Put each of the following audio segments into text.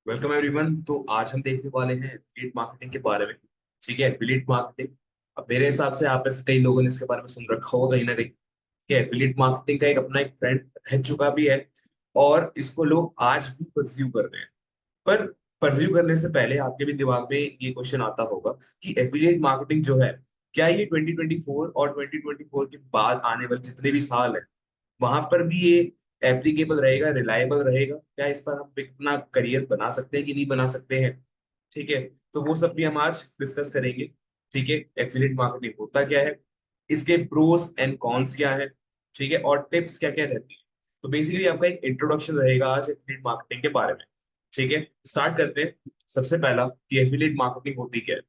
Welcome everyone. तो आज हम देखने वाले हैं एफिलिएट मार्केटिंग के बारे में। ठीक है, एफिलिएट मार्केटिंग। अब मेरे हिसाब से आप में से कई लोगों ने इसके बारे में सुन रखा होगा कहीं ना कहीं कि एफिलिएट मार्केटिंग का एक अपना एक ट्रेंड रह चुका भी है और इसको लोग आज भी परस्यू कर रहे हैं। पर परस्यू करने से पहले आपके भी दिमाग में ये क्वेश्चन आता होगा कि एफिलिएट मार्केटिंग जो है, क्या ये 2024 और 2024 के बाद आने वाले जितने भी साल है वहां पर भी ये एप्लीकेबल रहेगा, रिलायबल रहेगा? क्या इस पर हम अपना करियर बना सकते हैं कि नहीं बना सकते हैं? ठीक है, तो वो सब भी हम आज डिस्कस करेंगे। ठीक है, एफिलिएट मार्केटिंग होता क्या है, इसके प्रोस एंड कॉन्स क्या है, ठीक है, और टिप्स क्या क्या रहती है। तो बेसिकली आपका एक इंट्रोडक्शन रहेगा आज एफिलिएट मार्केटिंग के बारे में। ठीक है, स्टार्ट करते हैं। सबसे पहला कि एफिलिएट मार्केटिंग होती क्या है।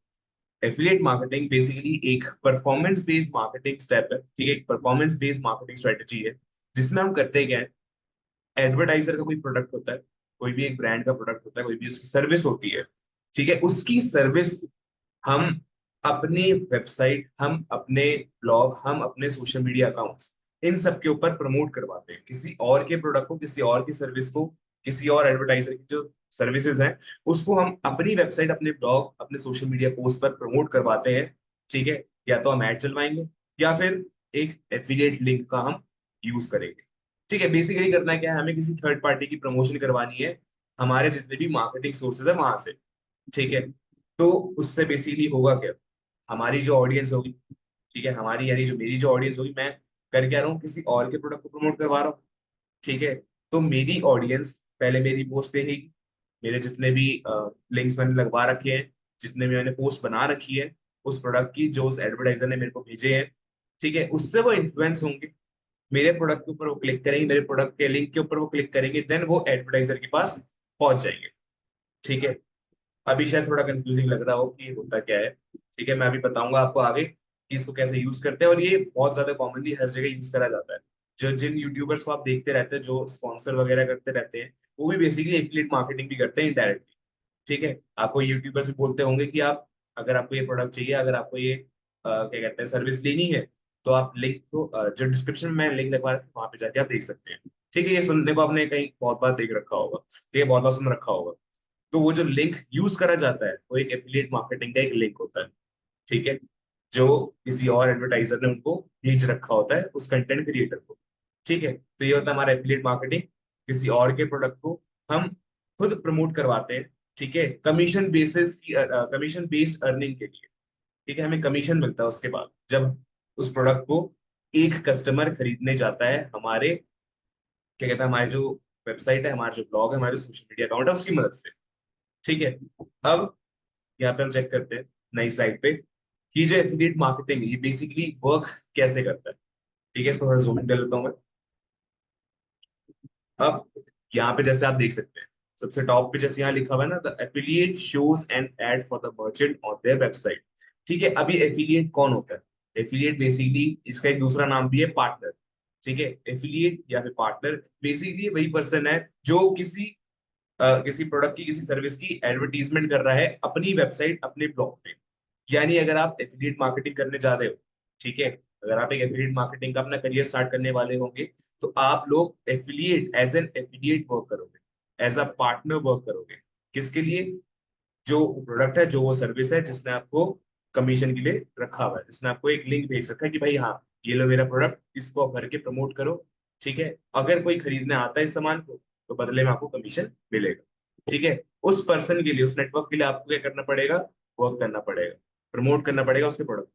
एफिलिएट मार्केटिंग बेसिकली एक परफॉर्मेंस बेस्ड मार्केटिंग स्टेप है। ठीक है, एक परफॉर्मेंस बेस्ड मार्केटिंग स्ट्रेटेजी है जिसमें हम करते क्या है, एडवर्टाइजर का कोई प्रोडक्ट होता है, कोई भी एक ब्रांड का प्रोडक्ट होता है, कोई भी उसकी सर्विस होती है। ठीक है, उसकी सर्विस हम अपने वेबसाइट, हम अपने ब्लॉग, हम अपने सोशल मीडिया अकाउंट्स, इन सब के ऊपर प्रमोट करवाते हैं किसी और के प्रोडक्ट को, किसी और की सर्विस को, किसी और एडवर्टाइजर की जो सर्विसेज हैं उसको हम अपनी वेबसाइट, अपने ब्लॉग, अपने सोशल मीडिया पोस्ट पर प्रमोट करवाते हैं। ठीक है, या तो हम ऐड चलवाएंगे या फिर एक एफिलिएट लिंक का हम यूज करेंगे। ठीक है, बेसिकली करना क्या है, हमें किसी थर्ड पार्टी की प्रमोशन करवानी है हमारे जितने भी मार्केटिंग सोर्सेज है वहां से। ठीक है, तो उससे बेसिकली होगा क्या, हमारी जो ऑडियंस होगी, ठीक है, हमारी यानी जो मेरी जो ऑडियंस होगी, मैं कर क्या रहा हूँ, किसी और के प्रोडक्ट को प्रमोट करवा रहा हूँ। ठीक है, तो मेरी ऑडियंस पहले मेरी पोस्ट देखेगी, मेरे जितने भी लिंक्स मैंने लगवा रखे हैं, जितने भी मैंने पोस्ट बना रखी है उस प्रोडक्ट की जो उस एडवर्टाइजर ने मेरे को भेजे हैं, ठीक है, उससे वो इन्फ्लुएंस होंगे, मेरे प्रोडक्ट के ऊपर वो क्लिक करेंगे, मेरे प्रोडक्ट के लिंक के ऊपर वो क्लिक करेंगे, देन वो एडवर्टाइजर के पास पहुंच जाएंगे। ठीक है, अभी शायद थोड़ा कंफ्यूजिंग लग रहा हो कि ये होता क्या है। ठीक है, मैं अभी बताऊंगा आपको आगे कि इसको कैसे यूज करते हैं, और ये बहुत ज्यादा कॉमनली हर जगह यूज करा जाता है। जो जिन यूट्यूबर्स को आप देखते रहते हैं जो स्पॉन्सर वगैरह करते रहते हैं, वो भी बेसिकली एफिलिएट मार्केटिंग भी करते हैं इनडायरेक्टली। ठीक है, आपको यूट्यूबर्स भी बोलते होंगे कि आप, अगर आपको ये प्रोडक्ट चाहिए, अगर आपको ये क्या कहते हैं सर्विस लेनी है, तो आप लिंक को जो डिस्क्रिप्शन में मैं लिंक लगवा रखा हूं, वहां पे जाके आप देख सकते हैं। ठीक है, ये सुनने को आपने कहीं बहुत बार देख रखा होगा, ठीक है, बहुत बार सुन रखा होगा। तो वो जो लिंक यूज करा जाता है वो एक एफिलिएट मार्केटिंग का एक लिंक होता है। ठीक है, जो किसी और एडवर्टाइजर ने उनको भेज रखा होता है उस कंटेंट क्रिएटर को। ठीक है, तो ये होता है हमारा एफिलिएट मार्केटिंग। किसी और के प्रोडक्ट को हम खुद प्रमोट करवाते हैं। ठीक है, कमीशन बेसिस की, कमीशन बेस्ड अर्निंग के लिए। ठीक है, हमें कमीशन मिलता है उसके बाद जब उस प्रोडक्ट को एक कस्टमर खरीदने जाता है हमारे, क्या कहता है, हमारे जो वेबसाइट है, हमारा जो ब्लॉग है, हमारे सोशल मीडिया अकाउंट है, उसकी मदद से। ठीक है, अब यहाँ पे हम चेक करते हैं नई साइट पे कि जो एफिलिएट मार्केटिंग है ये बेसिकली वर्क कैसे करता है। ठीक है, इसको थोड़ा जूम इन कर लेता हूँ मैं। अब यहाँ पे जैसे आप देख सकते हैं, सबसे टॉप पे जैसे यहाँ लिखा हुआ है ना, the affiliate shows an ad for the merchant on their website. ठीक है, अभी एफिलिएट कौन होता है? एफिलिएट बेसिकली इसका एक दूसरा नाम भी है पार्टनर। ठीक है, एफिलिएट या फिर पार्टनर बेसिकली वही पर्सन है जो किसी प्रोडक्ट की, किसी सर्विस की एडवर्टीजमेंट कर रहा है अपनी वेबसाइट, अपने ब्लॉग पे। यानी अगर आप एफिलिएट मार्केटिंग करने जा रहे हो, ठीक है, अगर आप एक एफिलिएट मार्केटिंग का अपना करियर स्टार्ट करने वाले होंगे, तो आप लोग affiliate, as an affiliate work करोगे, एज अ पार्टनर वर्क करोगे। किसके लिए? जो प्रोडक्ट है, जो वो सर्विस है जिसने आपको कमीशन के लिए रखा हुआ है, जिसने आपको एक लिंक भेज रखा है कि भाई हाँ, ये लो मेरा प्रोडक्ट, इसको आप भर के प्रमोट करो। ठीक है, अगर कोई खरीदने आता है इस सामान को तो बदले में आपको कमीशन मिलेगा। ठीक है, उस पर्सन के लिए, उस नेटवर्क के लिए आपको क्या करना पड़ेगा, वर्क करना पड़ेगा, प्रमोट करना पड़ेगा उसके प्रोडक्ट।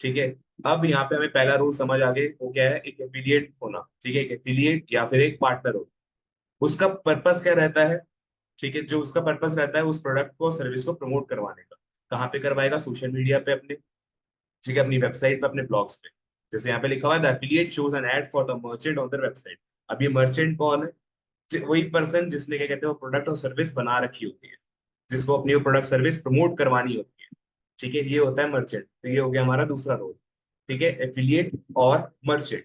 ठीक है, अब यहाँ पे हमें पहला रूल समझ आ गए, वो क्या है, एक एफिलिएट होना। ठीक है, एक एफिलिएट या फिर एक पार्टनर हो, उसका पर्पस क्या रहता है? ठीक है, जो उसका पर्पस रहता है उस प्रोडक्ट को, सर्विस को प्रमोट करवाने का। कहाँ पे करवाएगा? सोशल मीडिया पे अपने, ठीक है, अपनी वेबसाइट पे, अपने ब्लॉग्स पे। जैसे यहाँ पे लिखा हुआ है, the affiliate shows an ad for the merchant on their website. अब ये मर्चेंट कौन है? वही पर्सन जिसने, क्या कहते हैं, वो प्रोडक्ट और सर्विस बना रखी होती है, जिसको अपनी वो प्रोडक्ट सर्विस प्रमोट करवानी होती है। ठीक है, ये होता है मर्चेंट। तो ये हो गया हमारा दूसरा रोल। ठीक है, एफिलिएट और मर्चेंट,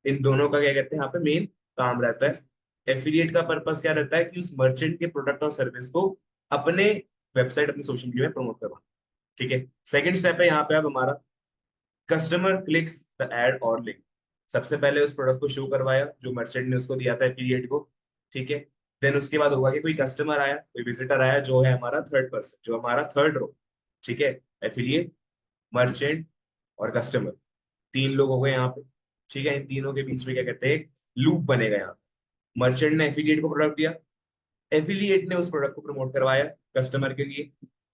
इन दोनों का क्या कहते हैं यहाँ पे मेन काम रहता है। एफिलिएट का पर्पस क्या रहता है कि उस मर्चेंट के प्रोडक्ट और सर्विस को अपने वेबसाइट, अपने सोशल मीडिया में प्रमोट करवाना। ठीक है, सेकंड स्टेप है यहाँ पे अब हमारा, कस्टमर क्लिक्स द एड और लिंक। सबसे पहले उस प्रोडक्ट को शो करवाया जो मर्चेंट ने उसको दिया था एफिलिएट को। ठीक है, देन उसके बाद होगा कि कोई कस्टमर आया, कोई विजिटर आया, जो है हमारा थर्ड पर्सन, जो हमारा थर्ड रो, ठीक है। एफिलिएट, मर्चेंट और कस्टमर, तीन लोग हो गए यहाँ पे, ठीक है। इन तीनों के बीच में क्या कहते हैं, लूप बनेगा यहाँ पे। मर्चेंट ने एफिलिएट को प्रोडक्ट दिया, एफिलिएट ने उस प्रोडक्ट को प्रमोट करवाया कस्टमर के लिए,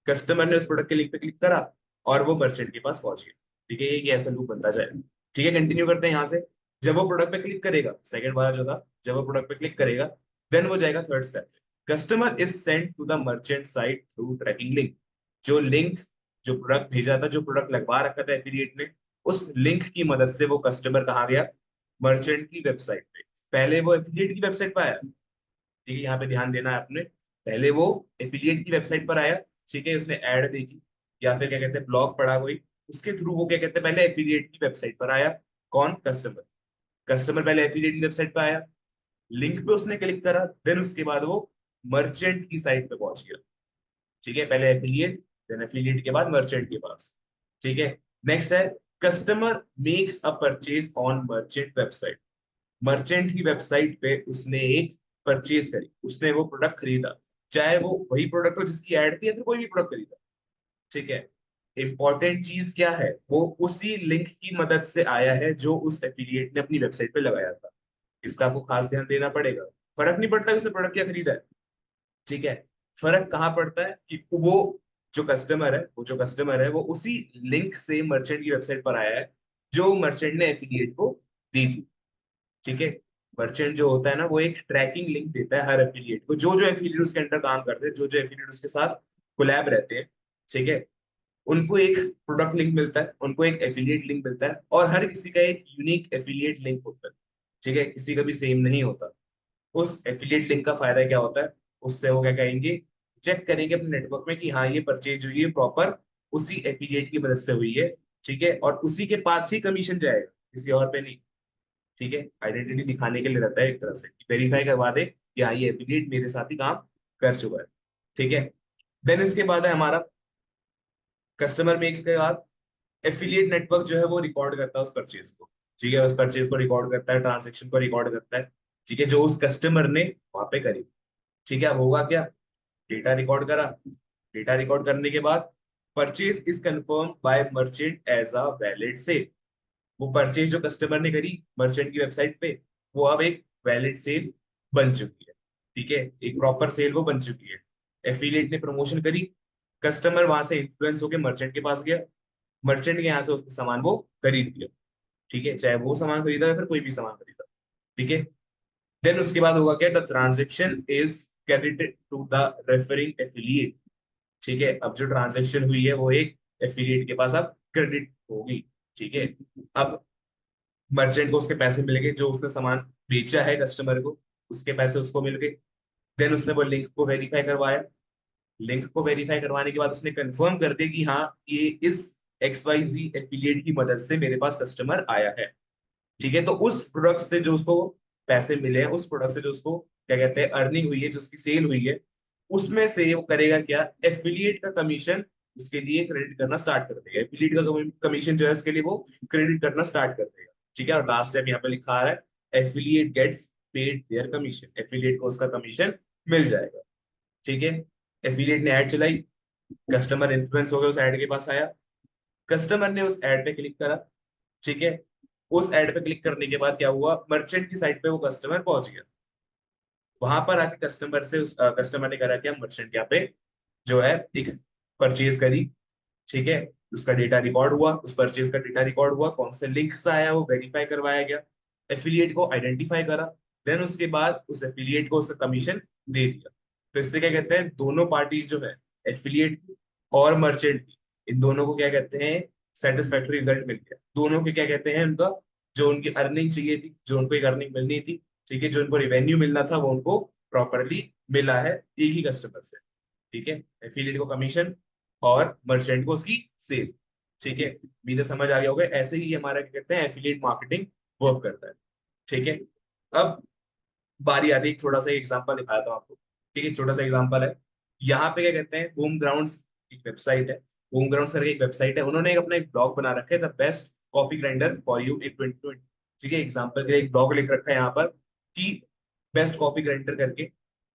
कस्टमर ने उस प्रोडक्ट के लिंक पे क्लिक करा और वो मर्चेंट के पास पहुंच गया, ठीक है। ये ऐसा लूप बनता जाएगा, ठीक है। कंटिन्यू करते हैं यहाँ से। जब वो प्रोडक्ट पे क्लिक करेगा, सेकंड वाला जो था, जब वो प्रोडक्ट पे क्लिक करेगा, देन वो जाएगा थर्ड स्टेप पे। Customer is sent to the merchant site through tracking link. जो लिंक, जो प्रोडक्ट भेजा था, जो प्रोडक्ट लगवा रखा था एफिलिएट ने, उस लिंक की मदद से वो कस्टमर कहाँ गया, मर्चेंट की वेबसाइट पे। पहले वो एफिलिएट की वेबसाइट पे आया, ठीक है, यहाँ पे ध्यान देना है आपने। पहले वो एफिलिएट की वेबसाइट पर आया, ठीक है, उसने ऐड देखी या फिर क्या कहते हैं ब्लॉग पढ़ा कोई, उसके थ्रू वो क्या कहते हैं पहले एफिलिएट की वेबसाइट पर आया। कौन, कस्टमर। कस्टमर पहले एफिलिएट की वेबसाइट पर आया, लिंक पे उसने क्लिक करा, देन उसके बाद वो मर्चेंट की साइट पे पहुंच गया, ठीक है। पहले एफिलिएट, देन एफिलिएट के बाद मर्चेंट के पास, ठीक है। नेक्स्ट है, customer makes a purchase on merchant website. Merchant की वेबसाइट पे उसने एक परचेज करी, उसने वो प्रोडक्ट खरीदा, चाहे वो वही प्रोडक्ट हो जिसकी एड थी या फिर कोई भी प्रोडक्ट खरीदा, ठीक है। इंपॉर्टेंट चीज क्या है, वो उसी लिंक की मदद से आया है जो उस एफिलिएट ने अपनी वेबसाइट पे लगाया था। इसका आपको खास ध्यान देना पड़ेगा। फर्क नहीं पड़ता कि उसने प्रोडक्ट क्या खरीदा है, ठीक है। फर्क कहाँ पड़ता है कि वो जो कस्टमर है, वो जो कस्टमर है वो उसी लिंक से मर्चेंट की वेबसाइट पर आया है जो मर्चेंट ने एफिलिएट को दी थी, ठीक है। मर्चेंट जो होता है ना, वो एक ट्रैकिंग लिंक देता है हर एफिलिएट को, जो जो एफिलिएट उसके अंडर काम करते हैं, जो जो एफिलिएट उसके साथ कोलैब रहते हैं, ठीक है। उनको एक प्रोडक्ट लिंक मिलता है, उनको एक एफिलिएट लिंक मिलता है, और हर किसी का एक यूनिक एफिलिएट लिंक होता है, ठीक है, किसी का भी सेम नहीं होता। उस एफिलिएट लिंक का फायदा क्या होता है, उससे वो क्या कहेंगे, चेक करेंगे अपने नेटवर्क में कि हाँ ये परचेज हुई है प्रॉपर उसी एफिलिएट की मदद से हुई है, ठीक है, और उसी के पास ही कमीशन जाएगा, किसी और पे नहीं, ठीक है। आइडेंटिटी दिखाने के लिए रहता है एक तरह से, वेरीफाई करवा दे कि हाँ ये एफिलिएट मेरे साथ ही काम कर चुका है, ठीक है। देन इसके बाद है हमारा कस्टमर मेक्स के बाद एफिलिएट नेटवर्क जो है वो रिकॉर्ड करता है उस परचेज को, ठीक है, उस परचेज को रिकॉर्ड करता है, ट्रांजेक्शन को रिकॉर्ड करता है, ठीक है, जो उस कस्टमर ने वहां पे करी, ठीक है। अब होगा क्या, डेटा रिकॉर्ड करा, डेटा रिकॉर्ड करने के बाद purchase is confirmed by merchant as a valid sale. वो परचेज जो कस्टमर ने करी मर्चेंट की वेबसाइट पे, वो अब एक वैलिड सेल बन चुकी है, ठीक है, एक प्रॉपर सेल वो बन चुकी है। एफिलिएट ने प्रमोशन करी, कस्टमर वहां से इन्फ्लुएंस होकर मर्चेंट के पास गया, मर्चेंट के यहाँ से उसने सामान वो खरीद लिया, ठीक है, चाहे वो सामान खरीदा या फिर कोई भी सामान खरीदा, ठीक है। देन उसके बाद होगा क्या, the transaction is credited to the referring affiliate, ठीक है। अब जो ट्रांजेक्शन हुई है वो एक एफिलिएट के पास अब क्रेडिट होगी, ठीक है। अब मर्चेंट को उसके पैसे मिल गए, जो उसने सामान बेचा है कस्टमर को, उसके पैसे उसको मिल गए। देन उसने वो लिंक को वेरीफाई करवाया, लिंक को वेरीफाई करवाने के बाद उसने कंफर्म कर दिया कि हाँ ये इस एक्स वाई जी एफिलिएट की मदद से मेरे पास कस्टमर आया है, ठीक है। तो उस प्रोडक्ट से जो उसको पैसे मिले हैं, उस प्रोडक्ट से जो उसको क्या कहते हैं अर्निंग हुई है, जो उसकी सेल हुई है, उसमें से वो करेगा क्या, एफिलिएट का कमीशन उसके लिए क्रेडिट करना स्टार्ट कर देगा। एफिलिएट का कमीशन जो है उसके लिए वो क्रेडिट करना स्टार्ट कर देगा, ठीक है। और लास्ट टाइम यहाँ पे लिखा आ रहा है affiliate gets paid their commission, affiliate को उसका कमीशन मिल जाएगा, ठीक है। एफिलिएट ने ऐड चलाई, कस्टमर इन्फ्लुएंस हो गया, उस ऐड के पास आया, कस्टमर ने उस ऐड पे क्लिक करा, ठीक है। उस ऐड पे क्लिक करने के बाद क्या हुआ, मर्चेंट की साइट पे वो कस्टमर पहुंच गया, वहां पर आके कस्टमर से उस कस्टमर ने करा क्या, मर्चेंट यहाँ पे जो है एक परचेज करी, ठीक है। उसका डेटा रिकॉर्ड हुआ, उस परचेज का डेटा रिकॉर्ड हुआ, कौन से लिंक से आया वो वेरीफाई करवाया गया, एफिलिएट को आइडेंटिफाई करा, देन उसके बाद उस एफिलिएट को उसका कमीशन दे दिया। तो इससे क्या कहते हैं, दोनों पार्टीज जो है, एफिलिएट और मर्चेंट, इन दोनों को क्या कहते हैं, सेटिस्फैक्टरी रिजल्ट मिल गया। दोनों के क्या कहते हैं, उनका जो उनकी अर्निंग चाहिए थी, जो उनको एक अर्निंग मिलनी थी, ठीक है, जो उनको रिवेन्यू मिलना था, वो उनको प्रॉपरली मिला है एक ही कस्टमर से, ठीक है। एफिलिएट को कमीशन और मर्चेंट को उसकी सेल, ठीक है। उम्मीद है समझ आ गया होगा। ऐसे ही हमारा क्या कहते हैं एफिलिएट मार्केटिंग वर्क करता है, ठीक है। अब बारी आती है, एक थोड़ा सा एग्जांपल दिखाता हूँ आपको, ठीक है, छोटा सा एग्जांपल है। यहाँ पे क्या कहते हैं, होम ग्राउंड्स एक वेबसाइट है, होम ग्राउंड्स करके एक वेबसाइट है, उन्होंने एक अपना एक ब्लॉग बना रखा है, the best coffee grinder for you in 2020, ठीक है। एग्जाम्पल के लिए एक ब्लॉग लिख रखा है यहाँ पर कि बेस्ट कॉफी ग्राइंडर करके,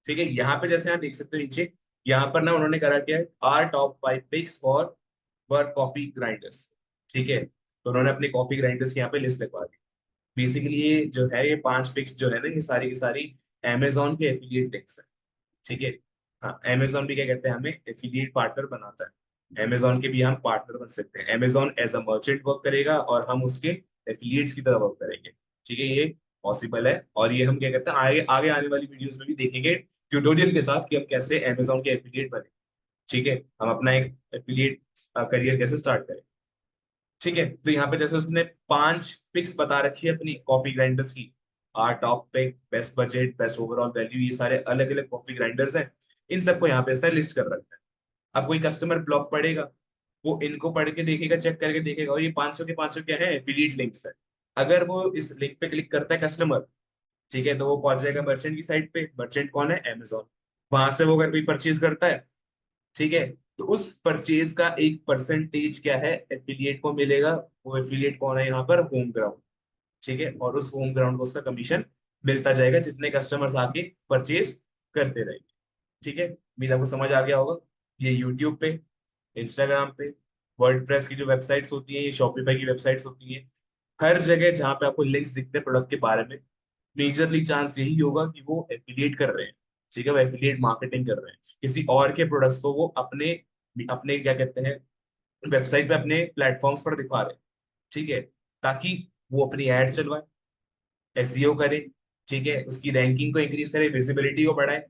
ठीक है, यहाँ पे जैसे आप देख सकते हो नीचे, यहाँ पर ना उन्होंने करा क्या है, our top 5 picks for our coffee grinders. ठीक है, तो उन्होंने अपने कॉफी ग्राइंडर्स की यहाँ पे लिस्ट लगवा दी। बेसिकली ये जो है, ये 5 पिक्स जो है ना, ये सारी की सारी अमेजोन के एफिलिएट लिंक्स है। ठीक है, हाँ, अमेजोन भी क्या कहते हैं, हमें एफिलिएट पार्टनर बनाता है। अमेजोन के भी हम पार्टनर बन सकते हैं। Amazon as a merchant work करेगा और हम उसके एफिलिएट्स की तरह वर्क करेंगे। ठीक है, ये पॉसिबल है, और ये हम क्या कहते हैं, आगे आगे आने वाली वीडियोस में भी देखेंगे ट्यूटोरियल के साथ कि हम कैसे अमेजोन के एफिलिएट बने। ठीक है, हम अपना एक एफिलिएट करियर कैसे स्टार्ट करें। ठीक है, तो यहाँ पे जैसे उसने 5 पिक्स बता रखी है अपनी कॉफी ग्राइंडर्स की, our top pick, best budget, best overall value, ये सारे अलग अलग कॉफी ग्राइंडर्स हैं। इन सबको यहाँ पे इसने लिस्ट कर रखा है। अब कोई कस्टमर ब्लॉग पढ़ेगा, वो इनको पढ़ के देखेगा, चेक करके देखेगा, और ये 500 के 500 क्या है, एफिलिएट लिंक्स है। अगर वो इस लिंक पे क्लिक करता है कस्टमर, ठीक है, तो वो पहुंच जाएगा मर्चेंट की साइट पे। मर्चेंट कौन है, अमेजोन। वहां से वो अगर कोई परचेज करता है, ठीक है, तो उस परचेज का एक परसेंटेज क्या है, एफिलिएट को मिलेगा। वो एफिलिएट कौन है यहाँ पर, होम ग्राउंड। ठीक है, और उस होम ग्राउंड को उसका कमीशन मिलता जाएगा जितने कस्टमर्स आके परचेज करते रहेंगे। ठीक है, उम्मीद आपको समझ आ गया होगा। ये यूट्यूब पे, इंस्टाग्राम पे, वर्डप्रेस की जो वेबसाइट्स होती हैं, ये शॉपिफाई की वेबसाइट्स होती हैं, हर जगह जहाँ पे आपको लिंक्स दिखते हैं प्रोडक्ट के बारे में, मेजरली चांस यही होगा कि वो एफिलिएट कर रहे हैं। ठीक है, वो एफिलिएट मार्केटिंग कर रहे हैं, किसी और के प्रोडक्ट्स को वो अपने अपने क्या कहते हैं, वेबसाइट पे, अपने प्लेटफॉर्म्स पर दिखा रहे हैं। ठीक है, ताकि वो अपनी एड चलवाए, एसईओ करे। ठीक है, उसकी रैंकिंग को इंक्रीज करे, विजिबिलिटी को बढ़ाए,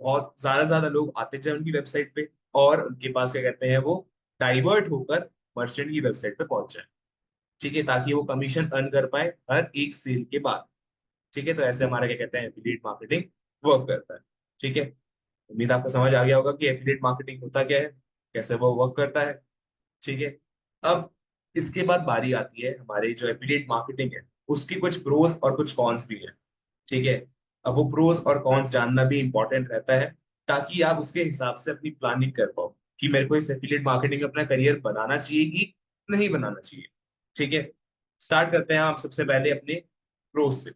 और ज्यादा लोग आते जाए उनकी वेबसाइट पे, और उनके पास क्या कहते हैं, वो डाइवर्ट होकर मर्चेंट की वेबसाइट पे पहुंच जाए। ठीक है, ताकि वो कमीशन अर्न कर पाए हर एक सेल के बाद। ठीक है, तो ऐसे हमारा क्या कहते हैं, एफिलिएट मार्केटिंग वर्क करता है। ठीक है, उम्मीद आपको समझ आ गया होगा कि एफिलिएट मार्केटिंग होता क्या है, कैसे वो वर्क करता है। ठीक है, अब इसके बाद बारी आती है हमारे जो एफिलिएट मार्केटिंग है, उसकी कुछ प्रोज और कुछ कॉन्स भी है। ठीक है, अब वो प्रोज और कॉन्स जानना भी इंपॉर्टेंट रहता है, ताकि आप उसके हिसाब से अपनी प्लानिंग कर पाओ कि मेरे को इस एफिलिएट मार्केटिंग में अपना करियर बनाना चाहिए कि नहीं बनाना चाहिए। ठीक है, स्टार्ट करते हैं आप सबसे पहले अपने प्रोज से।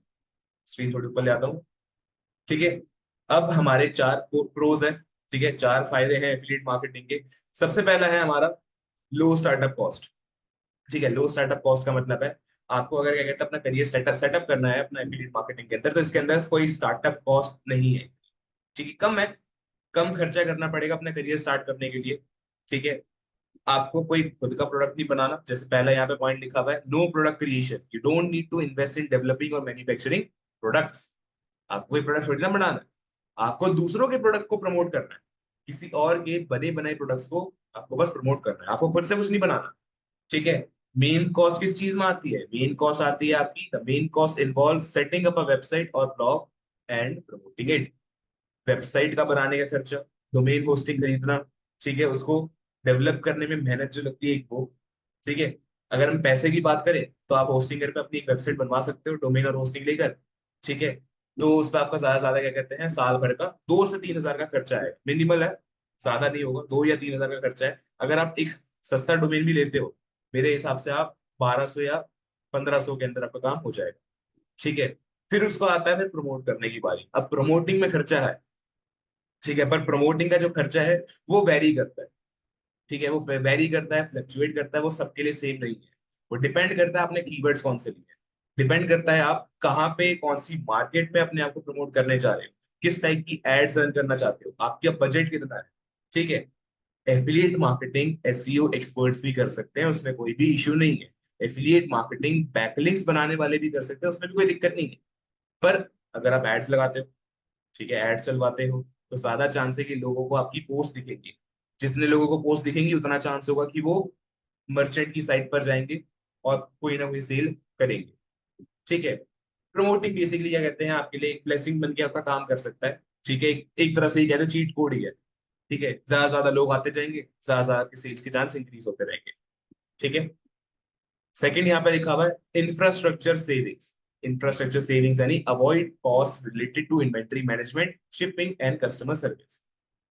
स्क्रीन थोड़ी ऊपर ले आता हूँ। ठीक है, अब हमारे 4 प्रोज हैं। ठीक है, 4 फायदे हैं एफिलिएट मार्केटिंग के। सबसे पहला है हमारा लो स्टार्टअप कॉस्ट। ठीक है, लो स्टार्टअप कॉस्ट का मतलब है, आपको अगर क्या कहते हैं, अपना करियर सेटअप सेटअप करना है अपना एफिलिएट मार्केटिंग के अंदर, तो इसके अंदर कोई स्टार्टअप कॉस्ट नहीं है। ठीक है, कम है, कम खर्चा करना पड़ेगा अपना करियर स्टार्ट करने के लिए। ठीक है, आपको कोई खुद का प्रोडक्ट नहीं बनाना, जैसे पहला यहाँ पे पॉइंट लिखा हुआ है, no product creation, you don't need to invest in developing or manufacturing products. आपको कोई प्रोडक्ट थोड़ी ना बनाना है, आपको दूसरों के प्रोडक्ट को प्रमोट करना है। किसी और के बने बनाए प्रोडक्ट्स को आपको बस प्रमोट करना है, आपको खुद से कुछ नहीं बनाना। ठीक है, मेन कॉस्ट किस चीज में आती है, मेन कॉस्ट आती है आपकी, the main cost involve setting up a website और blog and promoting it. Website का बनाने का खर्चा, डोमेन होस्टिंग खरीदना, ठीक है, उसको डेवलप करने में मेहनत जो लगती है एक वो। ठीक है, अगर हम पैसे की बात करें, तो आप होस्टिंगर पे अपनी एक वेबसाइट बनवा सकते हो डोमेन और होस्टिंग लेकर। ठीक है, तो उस पर आपका ज्यादा ज्यादा क्या कहते हैं, साल भर का 2 से 3 हजार का खर्चा है, मिनिमल है, ज्यादा नहीं होगा, 2 या 3 हजार का खर्चा है। अगर आप एक सस्ता डोमेन भी लेते हो, मेरे हिसाब से आप 1200 या 1500 के अंदर आपका काम हो जाएगा। ठीक है, फिर उसको आता है फिर प्रमोट करने की बारी। अब प्रमोटिंग में खर्चा है, ठीक है, पर प्रमोटिंग का जो खर्चा है वो वेरी करता है। ठीक है, वो वेरी करता है, फ्लक्चुएट करता है, वो सबके लिए सेम नहीं है। वो डिपेंड करता है आपने कीवर्ड्स कौन से लिए, डिपेंड करता है आप कहाँ पे, कौन सी मार्केट में अपने आप को प्रमोट करने चाह रहे हो, किस टाइप की एड्स रन करना चाहते हो, आपका बजट कितना है। ठीक है, एफिलिएट मार्केटिंग एसईओ एक्सपर्ट्स भी कर सकते हैं, उसमें कोई भी इश्यू नहीं है। एफिलिएट मार्केटिंग बैकलिंक्स बनाने वाले भी कर सकते हैं, उसमें भी कोई दिक्कत नहीं है। पर अगर आप एड्स लगाते हो, ठीक है, एड चलवाते हो, तो ज्यादा चांस है कि लोगों को आपकी पोस्ट दिखेगी। जितने लोगों को पोस्ट दिखेंगी, उतना चांस होगा कि वो मर्चेंट की साइट पर जाएंगे और कोई ना कोई सेल करेंगे। ठीक है, प्रमोटिंग बेसिकली क्या कहते हैं, आपके लिए एक ब्लेसिंग बन के आपका काम कर सकता है। ठीक है, एक तरह से ही कहते हैं चीट कोड ही है। ठीक है, ज्यादा ज्यादा लोग आते जाएंगे, ज्यादा ज्यादा आपके सेल्स के चांस इंक्रीज होते रहेंगे। ठीक है, सेकंड यहाँ पे लिखा हुआ है इंफ्रास्ट्रक्चर सेविंग्स। इंफ्रास्ट्रक्चर सेविंग्स यानी avoid cost related to inventory management, shipping and customer service.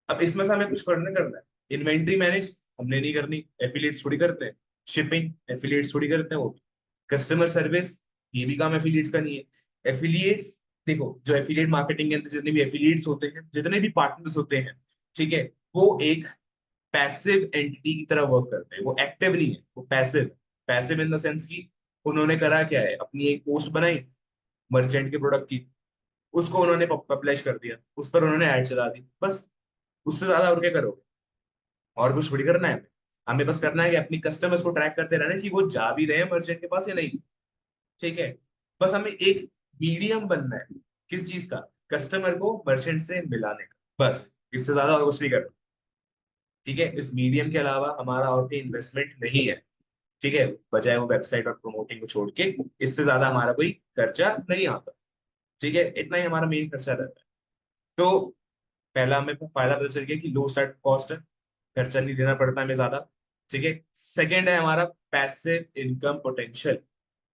अब इसमें से हमें कुछ करना है। इन्वेंट्री मैनेज हमने नहीं करनी, एफिलिएट्स थोड़ी करते हैं। शिपिंग एफिलिएट्स थोड़ी करते हैं वो भी। कस्टमर सर्विस, ये भी काम एफिलिएट्स का नहीं है। एफिलिएट्स देखो जो एफिलिएट मार्केटिंग के अंदर जितने भी एफिलिएट्स होते हैं, जितने भी पार्टनर्स होते हैं, ठीक है, वो एक पैसिव एंटिटी की तरह वर्क करते हैं, वो एक्टिव नहीं है, वो passive. Passive in the sense कि उन्होंने करा क्या है, अपनी एक पोस्ट बनाई मर्चेंट के प्रोडक्ट की, उसको उन्होंने पब्लिश कर दिया, उस पर उन्होंने ऐड चला दी, बस। उससे ज्यादा और क्या करोगे? और कुछ थोड़ी करना है हमें। हमें बस करना है कि अपनी कस्टमर्स को ट्रैक करते रहना है कि वो जा भी रहे हैं मर्चेंट के पास या नहीं। ठीक है, बस हमें एक मीडियम बनना है। किस चीज का? कस्टमर को मर्चेंट से मिलाने का, बस। इससे ज्यादा और कुछ नहीं करना। ठीक है, इस मीडियम के अलावा हमारा और कोई इन्वेस्टमेंट नहीं है। ठीक है, बजाय वो वेबसाइट और प्रमोटिंग को छोड़ के, इससे ज्यादा हमारा कोई खर्चा नहीं आता। ठीक है, इतना ही हमारा मेन खर्चा रहता है। तो पहला हमें फायदा पता चल गया कि लो स्टार्ट कॉस्ट है, खर्चा नहीं देना पड़ता हमें ज्यादा। ठीक है, सेकेंड है हमारा पैसिव इनकम पोटेंशियल।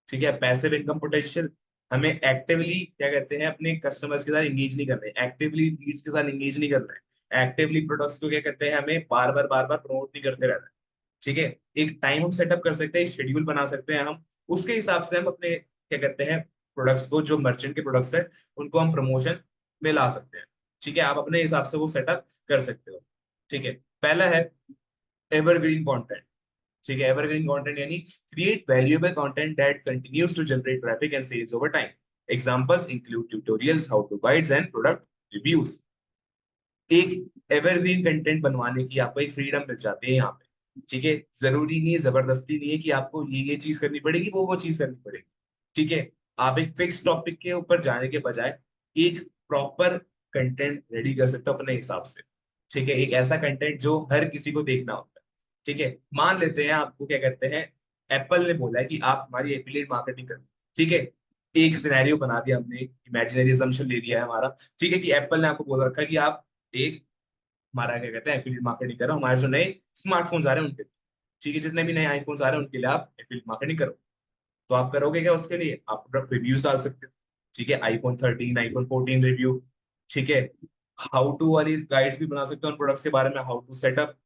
ठीक है, पैसिव इनकम पोटेंशियल। हमें एक्टिवली क्या कहते हैं, अपने कस्टमर्स के साथ इंगेज नहीं करना है, एक्टिवली लीड्स के साथ इंगेज नहीं करना है, एक्टिवली प्रोडक्ट्स को क्या कहते हैं, हमें बार बार प्रमोट नहीं करते रहना है। ठीक है, एक टाइम हम सेटअप कर सकते हैं, शेड्यूल बना सकते हैं हम, उसके हिसाब से हम अपने क्या कहते हैं प्रोडक्ट्स को, जो मर्चेंट के प्रोडक्ट्स है, उनको हम प्रमोशन में ला सकते हैं। ठीक है, आप अपने हिसाब से वो सेटअप कर सकते हो। ठीक है, पहला है एवरग्रीन कंटेंट। ठीक है, एवरग्रीन कंटेंट यानी create valuable content that continues to generate traffic and sales over time. Examples include tutorials, how to guides and product reviews. एक एवरग्रीन कंटेंट बनवाने की आपको एक फ्रीडम मिल जाती है यहाँ पे। ठीक है, जरूरी नहीं है, जबरदस्ती नहीं है कि आपको ये चीज करनी पड़ेगी, वो चीज करनी पड़ेगी। ठीक है, आप एक फिक्स टॉपिक के ऊपर जाने के बजाय एक प्रॉपर कंटेंट रेडी कर सकते हो अपने हिसाब से। ठीक है, एक ऐसा कंटेंट जो हर किसी को देखना होता है। ठीक है, मान लेते हैं आपको क्या कहते हैं, एप्पल ने बोला है कि आप हमारी एफिलिएट मार्केटिंग करें। ठीक है, एक सिनेरियो बना दिया हमने, इमेजिनरी assumption ले लिया है हमारा। ठीक है, कि एप्पल ने आपको बोल रखा है कि आप एक हमारा क्या कहते हैं एफिलिएट मार्केटिंग करो, हमारे जो नए स्मार्टफोन्स आ रहे हैं उनके लिए। ठीक है, जितने भी नए आईफोन्स आ रहे हैं उनके लिए आप एफिलिएट मार्केटिंग करो। तो आप करोगे क्या उसके लिए? आप प्रोडक्ट रिव्यूज डाल सकते हो। ठीक है, आईफोन 13, आईफोन 14 रिव्यू। ठीक है, हाउ टू वाली गाइड्स भी बना सकते हो उन प्रोडक्ट्स के बारे में, हाउ टू सेटअप।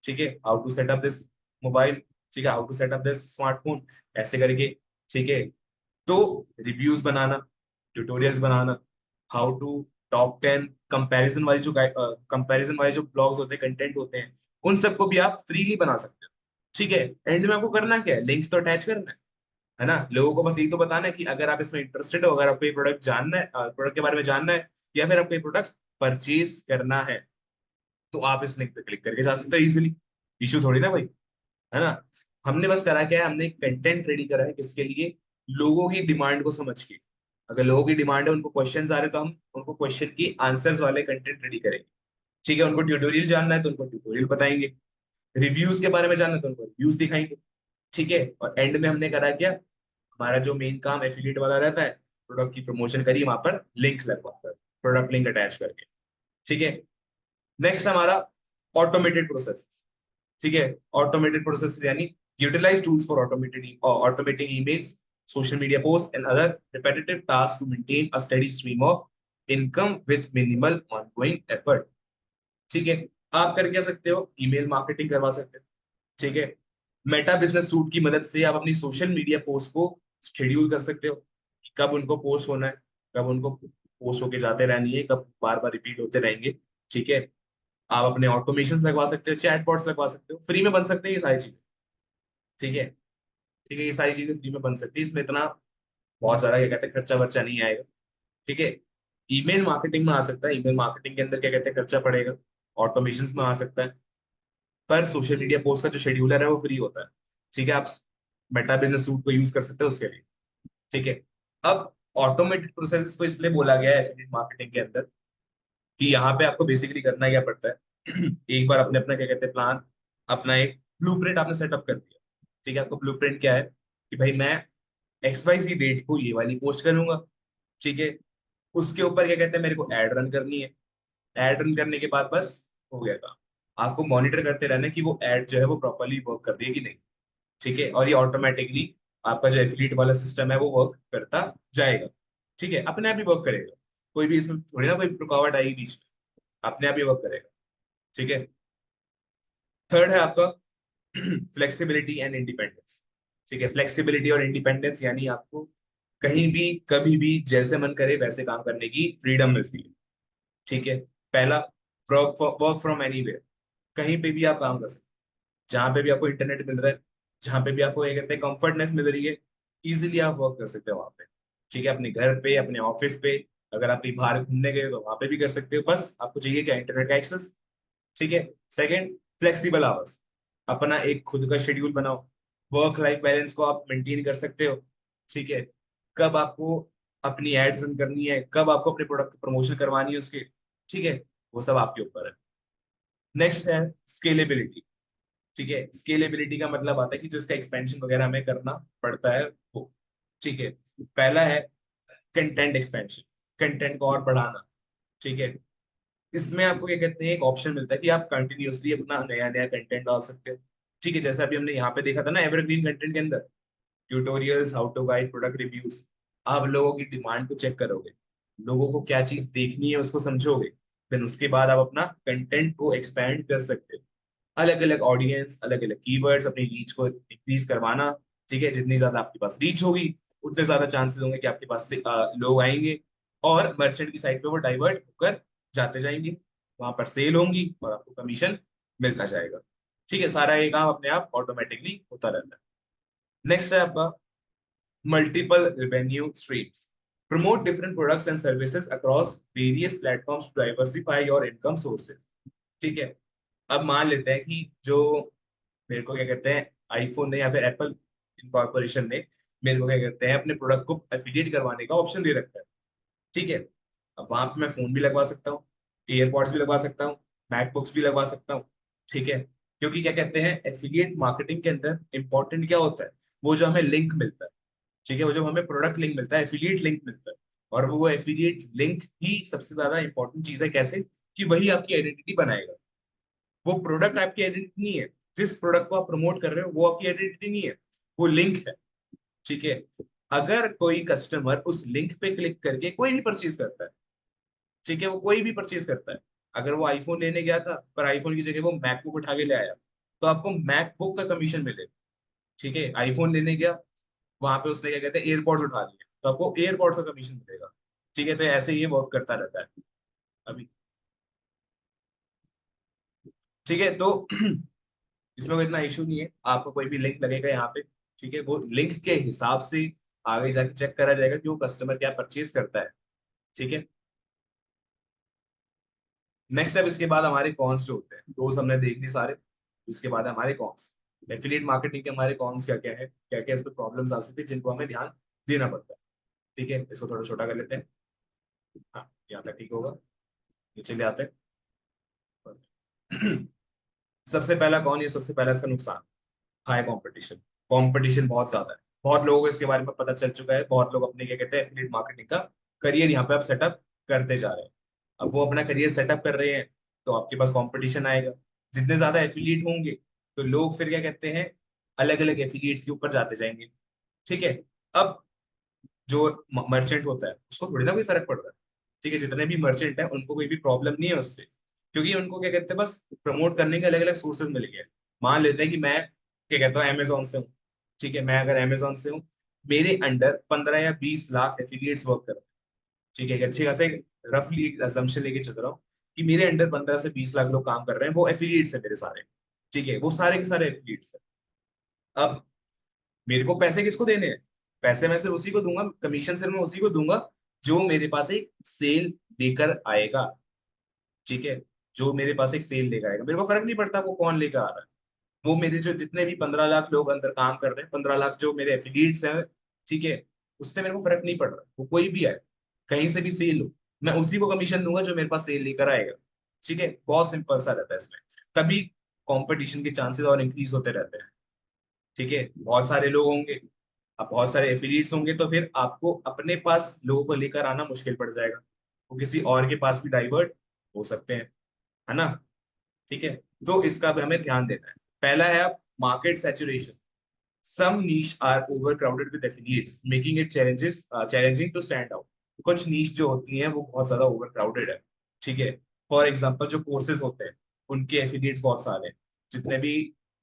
ठीक है, how to set up this mobile. ठीक है, how to set up this smartphone, ऐसे करके। ठीक है, तो रिव्यूज बनाना, ट्यूटोरियल्स बनाना, हाउ टू टॉप 10 कंपैरिजन वाली जो कंपैरिजन वाले जो ब्लॉग्स होते हैं, कंटेंट होते हैं, उन सबको भी आप फ्रीली बना सकते हो। ठीक है, एंड में आपको करना क्या है, लिंक तो अटैच करना है ना। लोगों को बस यही तो बताना है कि अगर आप इसमें इंटरेस्टेड हो, अगर आपको ये प्रोडक्ट जानना है, प्रोडक्ट के बारे में जानना है, या फिर आपको ये प्रोडक्ट परचेज करना है, तो आप इस लिंक पे क्लिक करके जा सकते हो इजीली। इशू थोड़ी ना भाई, है ना। हमने बस करा क्या है, हमने कंटेंट रेडी करा है किसके लिए? लोगों की डिमांड को समझ के। अगर लोगों की डिमांड है, उनको क्वेश्चंस आ रहे हैं, तो हम उनको क्वेश्चन की आंसर्स वाले कंटेंट रेडी करेंगे। ठीक है, उनको ट्यूटोरियल जानना है तो उनको ट्यूटोरियल बताएंगे, रिव्यूज के बारे में जानना है तो उनको रिव्यूज दिखाएंगे। ठीक है, और एंड में हमने करा क्या, हमारा जो मेन काम एफिलिएट वाला रहता है, प्रोडक्ट की प्रमोशन करी वहां पर लिंक लगवा कर, प्रोडक्ट लिंक अटैच करके। ठीक है, नेक्स्ट हमारा ऑटोमेटेड प्रोसेस। ठीक है, ऑटोमेटेड प्रोसेस यानी utilise tools for automating emails, social media post and other repetitive task to maintain a steady stream of income with minimal ongoing effort. ठीक है, आप कर क्या सकते हो, ईमेल मार्केटिंग करवा सकते हो। ठीक है, मेटा बिजनेस सूट की मदद से आप अपनी सोशल मीडिया पोस्ट को शेड्यूल कर सकते हो कि कब उनको पोस्ट होना है, कब उनको पोस्ट होके जाते रहनी है, कब बार बार रिपीट होते रहेंगे। ठीक है, आप अपने ऑटोमेशन लगवा सकते हो, चैट बॉट्स लगवा सकते हो, फ्री में बन सकते हैं ये सारी चीजें। ठीक है, ठीक है, ये सारी चीजें फ्री में बन सकती है, इसमें इतना बहुत ज्यादा क्या कहते हैं खर्चा वर्चा नहीं आएगा। ठीक है, ईमेल मार्केटिंग में आ सकता है, ईमेल मार्केटिंग के अंदर क्या कहते हैं खर्चा पड़ेगा, ऑटोमेशन में आ सकता है, पर सोशल मीडिया पोस्ट का जो शेड्यूलर है वो फ्री होता है। ठीक है, आप मेटा बिजनेस सूट को यूज कर सकते हो उसके लिए। ठीक है, अब ऑटोमेटेड प्रोसेस को इसलिए बोला गया है एफिलिएट मार्केटिंग के अंदर कि यहाँ पे आपको बेसिकली करना क्या पड़ता है एक बार अपने अपना क्या कहते हैं प्लान, अपना एक ब्लूप्रिंट आपने सेटअप कर दिया। ठीक है, आपको ब्लूप्रिंट क्या है कि भाई मैं XYZ डेट को ये वाली पोस्ट करूंगा। ठीक है, उसके ऊपर क्या कहते हैं मेरे को एड रन करनी है, एड रन करने के बाद बस हो गया काम। आपको मॉनिटर करते रहना है कि वो एड जो है वो प्रॉपरली वर्क कर रही है कि नहीं। ठीक है, और ये ऑटोमेटिकली आपका जो एफिलिएट वाला सिस्टम है वो वर्क करता जाएगा। ठीक है, अपने आप ही वर्क करेगा, कोई भी इसमें थोड़ी ना कोई रुकावट आएगी बीच में, अपने आप ही वर्क करेगा। ठीक है, थर्ड है आपका फ्लेक्सिबिलिटी एंड इंडिपेंडेंस। ठीक है, फ्लेक्सिबिलिटी और इंडिपेंडेंस यानी आपको कहीं भी कभी भी जैसे मन करे वैसे काम करने की फ्रीडम मिलती है। ठीक है। पहला, वर्क फ्रॉम एनीवेयर, कहीं पे भी आप काम कर सकते हैं, जहां पे भी आपको इंटरनेट मिल रहा है, जहां पे भी आपको ये कहते हैं कंफर्टनेस मिल रही है, इजीली आप वर्क कर सकते हो वहां पे। ठीक है, अपने घर पे, अपने ऑफिस पे, अगर आप कहीं बाहर घूमने गए तो वहां पे भी कर सकते हो, बस आपको चाहिए क्या, इंटरनेट का एक्सेस। ठीक है। सेकंड, फ्लेक्सिबल आवर्स, अपना एक खुद का शेड्यूल बनाओ, वर्क लाइफ बैलेंस को आप मेंटेन कर सकते हो। ठीक है। कब आपको अपनी एड्स रन करनी है, कब आपको अपने प्रोडक्ट की प्रमोशन करवानी है उसके, ठीक है, वो सब आपके ऊपर है। नेक्स्ट है स्केलेबिलिटी। ठीक है, स्केलेबिलिटी का मतलब आता है कि जिसका एक्सपेंशन वगैरह हमें करना पड़ता है वो। ठीक है। पहला है कंटेंट एक्सपेंशन, कंटेंट को और बढ़ाना। ठीक है। इसमें आपको क्या कहते हैं, एक ऑप्शन मिलता है कि आप कंटिन्यूअसली अपना नया नया कंटेंट डाल सकते हो। ठीक है, जैसे अभी हमने यहाँ पे देखा था ना एवरग्रीन कंटेंट के अंदर, tutorials, how to guide, product reviews. आप लोगों की डिमांड को चेक करोगे, लोगों को क्या चीज देखनी है उसको समझोगे, देन उसके बाद आप अपना कंटेंट को एक्सपैंड कर सकते हो। अलग अलग ऑडियंस, अलग अलग कीवर्ड्स, अपनी रीच को इंक्रीज करवाना। ठीक है, जितनी ज्यादा आपके पास रीच होगी उतने ज्यादा चांसेस होंगे कि आपके पास से लोग आएंगे और मर्चेंट की साइट पे वो डाइवर्ट होकर जाते जाएंगे, वहां पर सेल होंगी और आपको कमीशन मिलता जाएगा। ठीक है, सारा ये काम अपने आप ऑटोमेटिकली होता रहता है। नेक्स्ट है आपका multiple revenue streams, promote different products and services across various platforms to diversify your income sources. ठीक है। अब मान लेते हैं कि जो मेरे को क्या कहते हैं, आईफोन ने या फिर एप्पल इनकॉर्पोरेशन ने मेरे को क्या कहते हैं अपने प्रोडक्ट को एफिलिएट करवाने का ऑप्शन दे रखा है। ठीक है। अब वहां पे मैं फोन भी लगवा सकता हूँ, एयरपॉड्स भी लगवा सकता हूँ, मैकबुक्स भी लगवा सकता हूँ। ठीक है। क्योंकि क्या कहते हैं एफिलिएट मार्केटिंग के अंदर इंपॉर्टेंट क्या होता है, वो जो हमें लिंक मिलता है। ठीक है, वो जो हमें प्रोडक्ट लिंक मिलता है, एफिलिएट लिंक मिलता है। और वो एफिलिएट लिंक ही सबसे ज्यादा इंपॉर्टेंट चीज है। कैसे? कि वही आपकी आइडेंटिटी बनाएगा। वो प्रोडक्ट आपकी आइडेंटिटी नहीं है, जिस प्रोडक्ट को आप प्रमोट कर रहे हो वो आपकी आइडेंटिटी नहीं है, वो लिंक है। ठीक है। अगर कोई कस्टमर उस लिंक पे क्लिक करके कोई भी परचेज करता है, ठीक है, वो कोई भी परचेज करता है, अगर वो आईफोन लेने गया था पर आईफोन की जगह वो मैकबुक उठा के ले आया, तो आपको मैकबुक का कमीशन मिलेगा। ठीक है। आईफोन लेने गया, वहां पे उसने क्या कहते हैं एयरपॉड्स उठा लिए, तो आपको एयरपॉड्स का कमीशन मिलेगा। ठीक है, तो ऐसे ये वर्क करता रहता है अभी। ठीक है, तो इसमें कोई इतना इशू नहीं है, आपको कोई भी लिंक लगेगा यहाँ पे। ठीक है, वो लिंक के हिसाब से आगे जाके चेक करा जाएगा कि वो कस्टमर क्या परचेज करता है। ठीक है। नेक्स्ट स्टेप, इसके बाद हमारे कॉन्स जो होते हैं, रोज हमने देख ली सारे। इसके बाद हमारे कॉन्स, एफिलिएट मार्केटिंग के हमारे कॉन्स क्या क्या है, क्या क्या इसमें प्रॉब्लम्स आ सकती है जिनको हमें ध्यान देना पड़ता है। ठीक है, इसको थोड़ा छोटा कर लेते हैं। हाँ, यहाँ तक ठीक होगा, नीचे ले आते हैं। सबसे पहला कौन, ये सबसे पहला इसका नुकसान, हाई कंपटीशन। कंपटीशन बहुत ज्यादा है, बहुत लोगों को इसके बारे में पता चल चुका है, बहुत लोग अपने क्या कहते हैं एफिलिएट मार्केटिंग का करियर यहाँ पे आप सेटअप करते जा रहे हैं। अब वो अपना करियर सेटअप कर रहे हैं, तो आपके पास कंपटीशन आएगा। जितने ज्यादा एफिलिएट होंगे, तो लोग फिर क्या कहते हैं अलग अलग एफिलिएट्स के ऊपर जाते जाएंगे। ठीक है। अब जो मर्चेंट होता है उसको थोड़ी ना कोई फर्क पड़ रहा है। ठीक है, जितने भी मर्चेंट है उनको कोई भी प्रॉब्लम नहीं है उससे, क्योंकि उनको क्या कहते हैं बस प्रमोट करने के अलग अलग सोर्सेज मिल गए। मान लेते हैं कि मैं क्या कहता हूँ अमेजोन से हूँ। ठीक है, मैं अगर अमेजोन से हूँ, मेरे अंडर 15 या 20 लाख एफिलिएट्स वर्क कर रहे हैं। ठीक है, एक अच्छी खासे रफली assumption लेके चल रहा हूँ कि मेरे अंडर 15 से 20 लाख लोग काम कर रहे हैं, वो एफिलिएट्स है मेरे सारे। ठीक है, वो सारे के सारे एफिलिएट्स है। अब मेरे को पैसे किसको देने हैं, पैसे मैं सिर्फ उसी को दूंगा, कमीशन सिर्फ मैं उसी को दूंगा जो मेरे पास एक सेल लेकर आएगा। ठीक है, जो मेरे पास एक सेल लेकर आएगा, मेरे को फर्क नहीं पड़ता वो कौन लेकर आ रहा है। वो मेरे जो जितने भी 15 लाख लोग अंदर काम कर रहे हैं, 15 लाख जो मेरे एफिलिएट्स हैं, ठीक है, उससे मेरे को फर्क नहीं पड़ रहा, वो कोई भी आए, कहीं से भी सेल हो, मैं उसी को कमीशन दूंगा जो मेरे पास सेल लेकर आएगा। ठीक है, बहुत सिंपल सा रहता है इसमें। तभी कंपटीशन के चांसेस और इंक्रीज होते रहते हैं। ठीक है, बहुत सारे लोग होंगे, अब बहुत सारे एफिलिएट्स होंगे, तो फिर आपको अपने पास लोगों को लेकर आना मुश्किल पड़ जाएगा, वो किसी और के पास भी डाइवर्ट हो सकते हैं, है ना। ठीक है, तो इसका भी हमें ध्यान देना है। पहला है आप market saturation, some niche are overcrowded with affiliates making it challenging to stand out. कुछ नीश जो होती हैं वो बहुत ज्यादा ओवर क्राउडेड है। ठीक है, फॉर एग्जांपल जो कोर्सेज होते हैं उनके एफिलिएट्स बहुत सारे हैं, जितने भी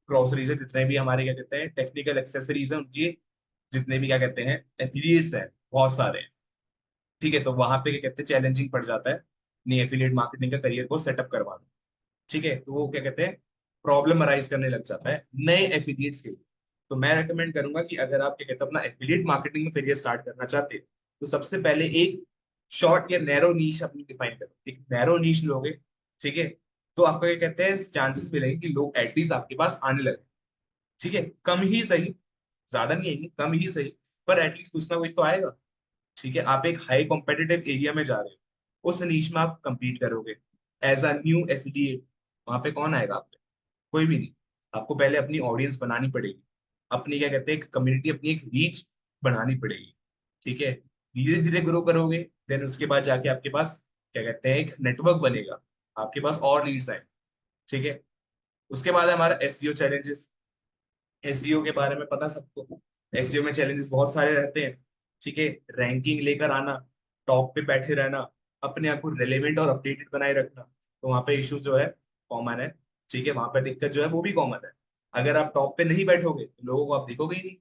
ग्रोसरीज है, जितने भी हमारे क्या कहते हैं टेक्निकल एक्सेसरीज हैं, उनकी जितने भी क्या कहते हैं एफिलिएट्स हैं बहुत सारे हैं। ठीक है, तो वहां पे क्या कहते हैं, चैलेंजिंग पड़ जाता है नहीं एफिलिएट मार्केटिंग का करियर को सेटअप करवा दो। ठीक है, तो वो क्या कहते हैं, प्रॉब्लम अराइज करने लग जाता है नए एफिलिएट्स के लिए। तो मैं रेकमेंड करूंगा कि अगर आप क्या कहते हैं अपना एफिलिएट मार्केटिंग में करियर स्टार्ट करना चाहते हैं, तो सबसे पहले एक शॉर्ट या नैरो नीश अपनी डिफाइन करो। एक नैरो नीश लोगे, ठीक है, तो आपको क्या कहते हैं चांसेस मिलेंगे कि लोग एटलीस्ट आपके पास आने लगे। ठीक है, कम ही सही, ज्यादा नहीं आएंगे, कम ही सही, पर एटलीस्ट कुछ ना कुछ तो आएगा। ठीक है, आप एक हाई कॉम्पिटिटिव एरिया में जा रहे हो, उस नीश में आप compete करोगे एज अ न्यू एफिलिएट। वहां पे कौन आएगा आप पे? कोई भी नहीं। आपको पहले अपनी ऑडियंस बनानी पड़ेगी, अपनी क्या कहते हैं एक कम्युनिटी, अपनी एक रीच बनानी पड़ेगी। ठीक है, धीरे धीरे ग्रो करोगे, देन उसके बाद जाके आपके पास क्या कहते हैं एक नेटवर्क बनेगा, आपके पास और लीड्स आए। ठीक है, उसके बाद है हमारा एसईओ चैलेंजेस। एसईओ के बारे में पता सबको, एसईओ में चैलेंजेस बहुत सारे रहते हैं। ठीक है, रैंकिंग लेकर आना, टॉप पे बैठे रहना, अपने आप को रिलेवेंट और अपडेटेड बनाए रखना, तो वहां पे इशू जो है कॉमन है। ठीक है, वहां पे दिक्कत जो है वो भी कॉमन है। अगर आप टॉप पे नहीं बैठोगे तो लोगों को आप दिखोगे ही नहीं।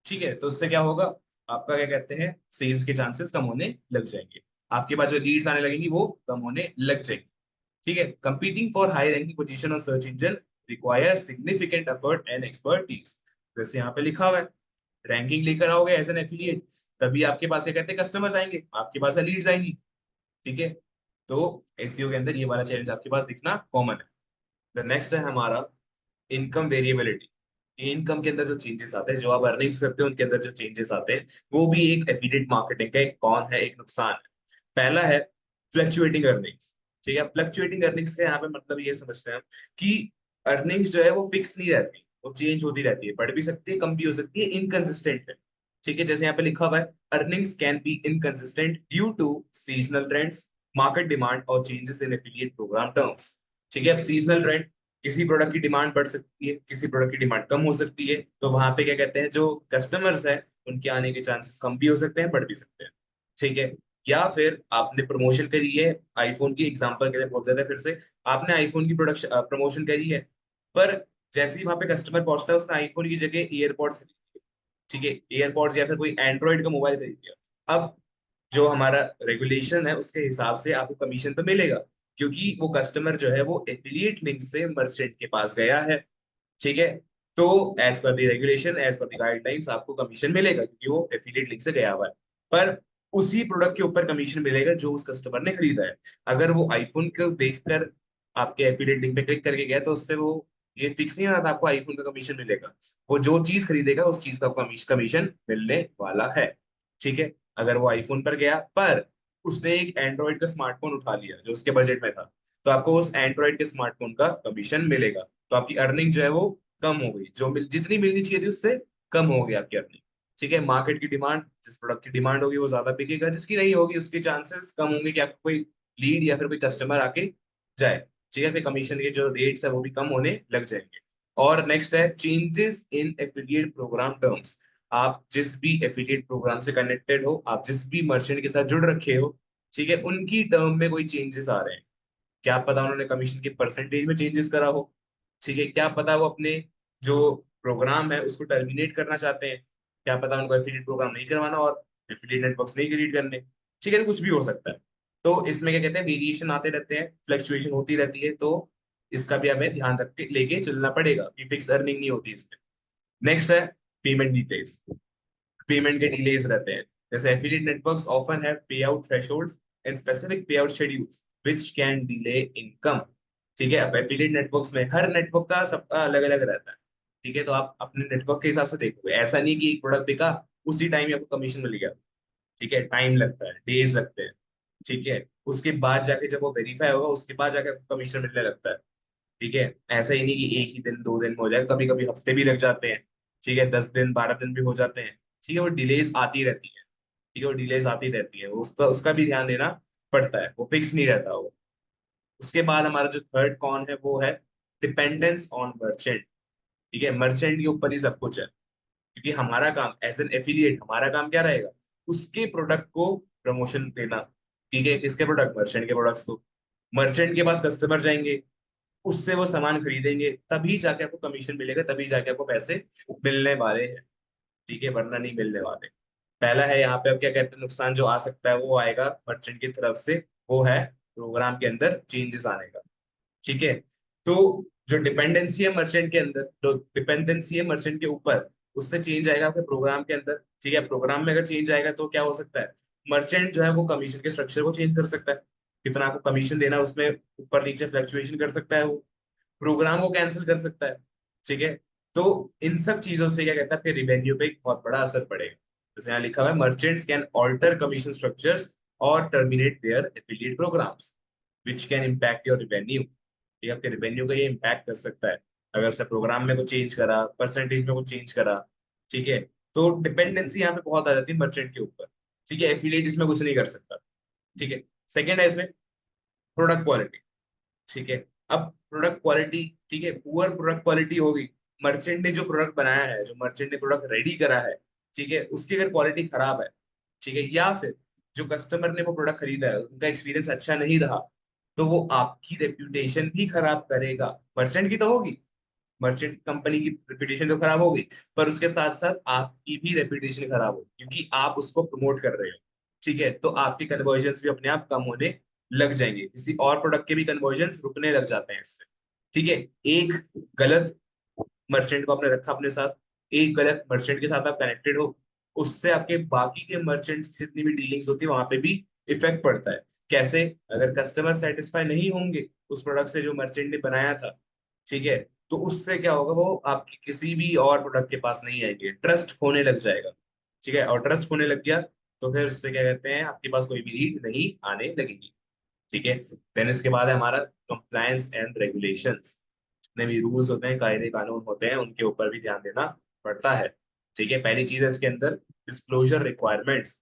ठीक है, तो उससे क्या होगा, आपका क्या कहते हैं सेल्स के चांसेस कम होने लग जाएंगे, आपके पास जो लीड्स आने लगेंगी वो कम होने लग जाएंगी। ठीक है, competing for high ranking position on search engine requires significant effort and expertise। जैसे यहाँ पे लिखा हुआ है, रैंकिंग लेकर आओगे एज एन एफिलिएट, तभी आपके पास क्या कहते हैं कस्टमर्स आएंगे, आपके पास लीड्स आएंगी। ठीक है, तो एसईओ के अंदर ये वाला चैलेंज आपके पास दिखना कॉमन है। द नेक्स्ट है हमारा इनकम वेरिएबिलिटी। इनकम के अंदर जो चेंजेस आते हैं, जो आप अर्निंग्स करते हैं उनके अंदर जो चेंजेस आते हैं, वो भी एक एफिलिएट मार्केटिंग का एक कौन है, एक नुकसान है। पहला है फ्लक्चुएटिंग अर्निंग्स। ठीक है, फ्लक्चुएटिंग अर्निंग्स का यहाँ पे मतलब ये समझते हैं हम कि अर्निंग्स जो है वो फिक्स नहीं रहती, वो चेंज होती रहती है, बढ़ भी सकती है, कम भी हो सकती है, इनकंसिस्टेंट है। ठीक है, जैसे यहाँ पे लिखा हुआ है, earnings can be inconsistent due to seasonal trends, market demand और changes in affiliate programme terms. ठीक है, अब सीजनल ट्रेंड, किसी प्रोडक्ट की डिमांड बढ़ सकती है, किसी प्रोडक्ट की डिमांड कम हो सकती है, तो वहां पे क्या कहते हैं जो कस्टमर्स है उनके आने के चांसेस कम भी हो सकते हैं, बढ़ भी सकते हैं। ठीक है, या फिर आपने प्रमोशन करी है, आईफोन की एग्जांपल के लिए बोल देते हैं फिर से, आपने आईफोन की प्रोडक्शन प्रमोशन करी है, पर जैसे ही वहां पे कस्टमर पहुंचता है उसने आईफोन की जगह ईयरपॉड्स खरीद लिए। ठीक है, ईयरपॉड्स या फिर कोई एंड्रॉइड का मोबाइल खरीद लिया। अब जो हमारा रेगुलेशन है उसके हिसाब से आपको कमीशन तो मिलेगा, क्योंकि वो कस्टमर जो है वो एफिलिएट लिंक से मर्चेंट के पास गया है। ठीक है, तो as per the regulation, as per the guidelines आपको कमीशन मिलेगा, क्योंकि वो एफिलिएट लिंक से गया हुआ है। पर उसी प्रोडक्ट के ऊपर कमीशन मिलेगा जो उस कस्टमर ने खरीदा है। अगर वो आईफोन को देखकर आपके एफिलिएट लिंक पे क्लिक करके गया, तो उससे वो ये फिक्स नहीं होता आपको आईफोन का कमीशन मिलेगा। वो जो चीज खरीदेगा उस चीज का कमीशन मिलने वाला है। ठीक है, अगर वो आईफोन पर गया पर उसने एक एंड्रॉइड का स्मार्टफोन उठा लिया जो उसके बजट में था, तो आपको उस एंड्रॉइड के स्मार्टफोन का कमीशन मिलेगा। तो आपकी अर्निंग जो है वो कम हो गई, जितनी मिलनी चाहिए थी उससे कम हो गई आपकी अर्निंग। ठीक है, मार्केट की डिमांड, जिस प्रोडक्ट की डिमांड होगी वो ज्यादा बिकेगा, जिसकी नहीं होगी उसके चांसेस कम होंगे कि आपको कोई लीड या फिर कोई कस्टमर आके जाए। ठीक है, फिर कमीशन के जो रेट्स है वो भी कम होने लग जाएंगे। और नेक्स्ट है changes in affiliate programme terms. आप जिस भी एफिलिएट प्रोग्राम से कनेक्टेड हो, आप जिस भी मर्चेंट के साथ जुड़ रखे हो, ठीक है, उनकी टर्म में कोई चेंजेस आ रहे हैं, क्या पता उन्होंने कमीशन की परसेंटेज में चेंजेस करा हो। ठीक है, क्या पता वो अपने जो प्रोग्राम है उसको टर्मिनेट करना चाहते हैं, क्या पता उनको एफिलिएट प्रोग्राम नहीं करवाना और एफिलिएट नेटवर्क्स नहीं क्रिएट करने। ठीक है, तो कुछ भी हो सकता है। तो इसमें क्या कहते हैं वेरिएशन आते रहते हैं, फ्लक्चुएशन होती रहती है, तो इसका भी हमें ध्यान रख के लेके चलना पड़ेगा कि फिक्स अर्निंग नहीं होती इसमें। नेक्स्ट है पेमेंट डिटेल्स। पेमेंट के डिलेज रहते हैं, जैसे एफिलिएट नेटवर्क्स ऑफन हैव पे आउट थ्रेशोल्ड्स एंड स्पेसिफिक पे out schedules which can delay income. ठीक है, अब एफिलिएट नेटवर्क्स में हर नेटवर्क का सबका अलग अलग रहता है। ठीक है, तो आप अपने नेटवर्क के हिसाब से देखोगे, ऐसा नहीं कि एक प्रोडक्ट बिका उसी टाइम ही आपको कमीशन मिल गया। ठीक है, टाइम लगता है, डेज लगते हैं। ठीक है, उसके बाद जाके जब वो वेरीफाई होगा उसके बाद जाके आपको कमीशन मिलने लगता है। ठीक है, ऐसा ही नहीं कि एक ही दिन 2 दिन में हो जाएगा, कभी कभी हफ्ते भी लग जाते हैं। ठीक है, 10 दिन 12 दिन भी हो जाते हैं। ठीक है, वो डिलेज आती रहती है। ठीक है, वो डिलेज आती रहती है, उसका उसका भी ध्यान देना पड़ता है, वो फिक्स नहीं रहता वो। उसके बाद हमारा जो थर्ड कॉन है वो है डिपेंडेंस ऑन मर्चेंट। ठीक है, मर्चेंट के ऊपर ही सब कुछ है, क्योंकि हमारा काम एज एन एफिलिएट, हमारा काम क्या रहेगा, उसके प्रोडक्ट को प्रमोशन देना। ठीक है, किसके प्रोडक्ट, मर्चेंट के प्रोडक्ट्स को। मर्चेंट के पास कस्टमर जाएंगे, उससे वो सामान खरीदेंगे, तभी जाके आपको कमीशन मिलेगा, तभी जाके आपको पैसे मिलने वाले हैं। ठीक है, वरना नहीं मिलने वाले। पहला है यहाँ पे, अब क्या कहते हैं, नुकसान जो आ सकता है वो आएगा मर्चेंट की तरफ से, वो है प्रोग्राम के अंदर चेंजेस आने का। ठीक है। तो जो डिपेंडेंसी है मर्चेंट के अंदर, जो डिपेंडेंसी है मर्चेंट के ऊपर, उससे चेंज आएगा आपके प्रोग्राम के अंदर। ठीक है, प्रोग्राम में अगर चेंज आएगा तो क्या हो सकता है, मर्चेंट जो है वो कमीशन के स्ट्रक्चर को चेंज कर सकता है, कितना आपको कमीशन देना है उसमें ऊपर नीचे फ्लक्चुएशन कर सकता है वो, प्रोग्राम को कैंसिल कर सकता है। ठीक है। तो इन सब चीजों से क्या कहता है, फिर रिवेन्यू पे एक बहुत बड़ा असर पड़ेगा। जैसे यहाँ लिखा हुआ है, merchants can alter commission structures और terminate their affiliate programmes which can impact your revenue. ये आपके रिवेन्यू का ये इम्पैक्ट कर सकता है, अगर उसने प्रोग्राम में कुछ चेंज करा, परसेंटेज में कुछ चेंज करा। ठीक है। तो डिपेंडेंसी यहाँ पे बहुत आ जाती है मर्चेंट के ऊपर। ठीक है, एफिलिएट इसमें कुछ नहीं कर सकता। ठीक है। सेकेंड है इसमें प्रोडक्ट क्वालिटी। ठीक है। अब प्रोडक्ट क्वालिटी, ठीक है, पुअर प्रोडक्ट क्वालिटी होगी, मर्चेंट ने जो प्रोडक्ट बनाया है, जो मर्चेंट ने प्रोडक्ट रेडी करा है, ठीक है, उसकी अगर क्वालिटी खराब है, ठीक है, या फिर जो कस्टमर ने वो प्रोडक्ट खरीदा है उनका एक्सपीरियंस अच्छा नहीं रहा, तो वो आपकी रेप्यूटेशन भी खराब करेगा। मर्चेंट की तो होगी, मर्चेंट कंपनी की रेपुटेशन तो खराब होगी, पर उसके साथ साथ आपकी भी रेपुटेशन खराब होगी, क्योंकि आप उसको प्रमोट कर रहे हो। ठीक है, तो आपके कन्वर्जन्स भी अपने आप कम होने लग जाएंगे, किसी और प्रोडक्ट के भी कन्वर्जन्स रुकने लग जाते हैं इससे। ठीक है। एक गलत मर्चेंट को आपने रखा अपने साथ, एक गलत मर्चेंट के साथ आप कनेक्टेड हो, उससे आपके बाकी के मर्चेंट्स की जितनी भी डीलिंग्स होती है वहां पे भी इफेक्ट पड़ता है। कैसे? अगर कस्टमर सेटिस्फाई नहीं होंगे उस प्रोडक्ट से जो मर्चेंट ने बनाया था, ठीक है, तो उससे क्या होगा, वो आपकी किसी भी और प्रोडक्ट के पास नहीं आएंगे, ट्रस्ट होने लग जाएगा। ठीक है, और ट्रस्ट होने लग गया तो फिर उससे क्या कहते हैं, आपके पास कोई भी लीड नहीं आने लगेगी। ठीक है। देन इसके बाद है हमारा कंप्लायंस एंड रेगुलेशंस। जितने भी रूल्स होते हैं, कायदे कानून होते हैं, उनके ऊपर भी ध्यान देना पड़ता है। ठीक है। पहली चीज है इसके अंदर disclosure requirements.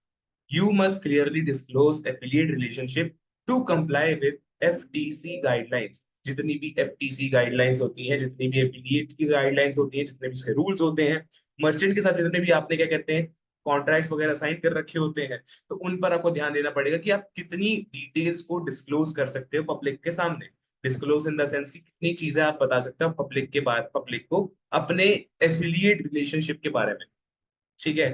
You must clearly disclose affiliate relationship to comply with FTC guidelines. जितनी भी एफटीसी गाइडलाइंस होती हैं, जितनी भी एफिलिएट की गाइडलाइंस होती हैं, जितने भी इसके रूल्स होते हैं, मर्चेंट के साथ जितने भी आपने क्या कहते हैं कॉन्ट्रैक्ट्स वगैरह साइन कर रखे होते हैं, तो उन पर आपको ध्यान देना पड़ेगा कि आप कितनी डिटेल्स को डिस्क्लोज कर सकते हो पब्लिक के सामने। डिस्क्लोज इन द सेंस कि कितनी चीजें आप बता सकते हो पब्लिक के बारे, पब्लिक को अपने एफिलिएट रिलेशनशिप के बारे में। ठीक है।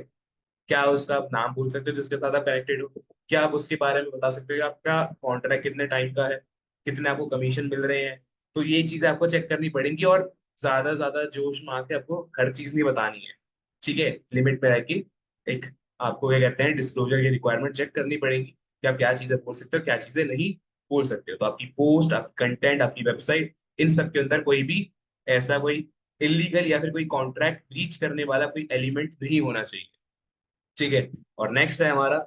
क्या उसका आप नाम बोल सकते हो जिसके साथ आप कनेक्टेड हो? क्या आप उसके बारे में बता सकते हो कि आपका कॉन्ट्रैक्ट कितने टाइम का है, कितने आपको कमीशन मिल रहे हैं? तो ये चीजें आपको चेक करनी पड़ेंगी, और ज्यादा जोश में आके आपको हर चीज नहीं बतानी है। ठीक है, लिमिट में रह के एक आपको क्या कहते हैं डिस्क्लोजर की रिक्वायरमेंट चेक करनी पड़ेगी कि आप क्या चीजें बोल सकते हो, क्या चीजें नहीं बोल सकते हो। तो आपकी पोस्ट, आपकी कंटेंट, आपकी वेबसाइट, इन सब के अंदर कोई भी ऐसा कोई इलीगल या फिर कोई कॉन्ट्रैक्ट ब्रीच करने वाला कोई एलिमेंट नहीं होना चाहिए। ठीक है। और नेक्स्ट है हमारा